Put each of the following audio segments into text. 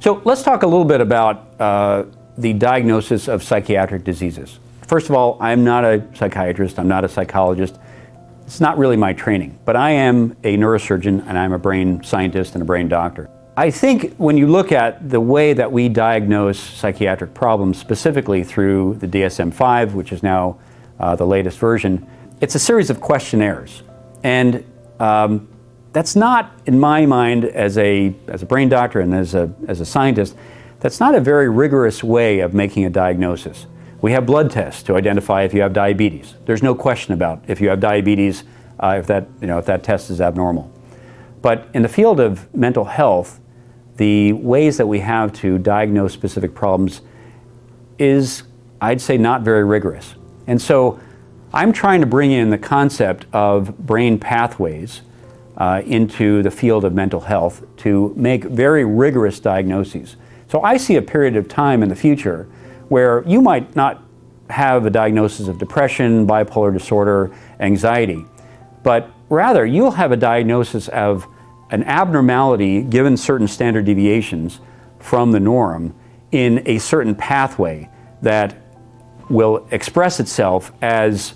So let's talk a little bit about the diagnosis of psychiatric diseases. First of all, I'm not a psychiatrist, I'm not a psychologist. It's not really my training, but I am a neurosurgeon and I'm a brain scientist and a brain doctor. I think when you look at the way that we diagnose psychiatric problems, specifically through the DSM-5, which is now the latest version, it's a series of questionnaires. And that's not, in my mind, as a brain doctor and as a scientist, that's not a very rigorous way of making a diagnosis. We have blood tests to identify if you have diabetes. There's no question about if you have diabetes, if that test is abnormal. But in the field of mental health, the ways that we have to diagnose specific problems is, I'd say, not very rigorous. And so I'm trying to bring in the concept of brain pathways into the field of mental health to make very rigorous diagnoses. So I see a period of time in the future where you might not have a diagnosis of depression, bipolar disorder, anxiety, but rather you'll have a diagnosis of an abnormality given certain standard deviations from the norm in a certain pathway that will express itself as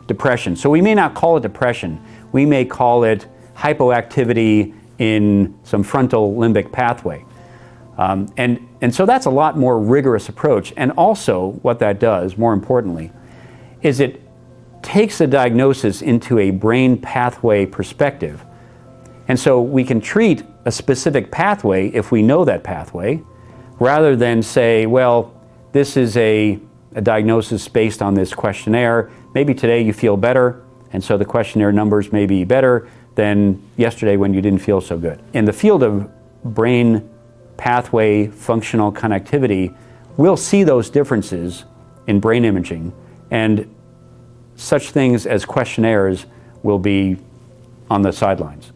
depression. So we may not call it depression, we may call it hypoactivity in some frontal limbic pathway. And so that's a lot more rigorous approach. And also what that does, more importantly, is it takes the diagnosis into a brain pathway perspective. And so we can treat a specific pathway if we know that pathway, rather than say, well, this is a diagnosis based on this questionnaire. Maybe today you feel better, and so the questionnaire numbers may be better than yesterday when you didn't feel so good. In the field of brain pathway functional connectivity, we'll see those differences in brain imaging, and such things as questionnaires will be on the sidelines.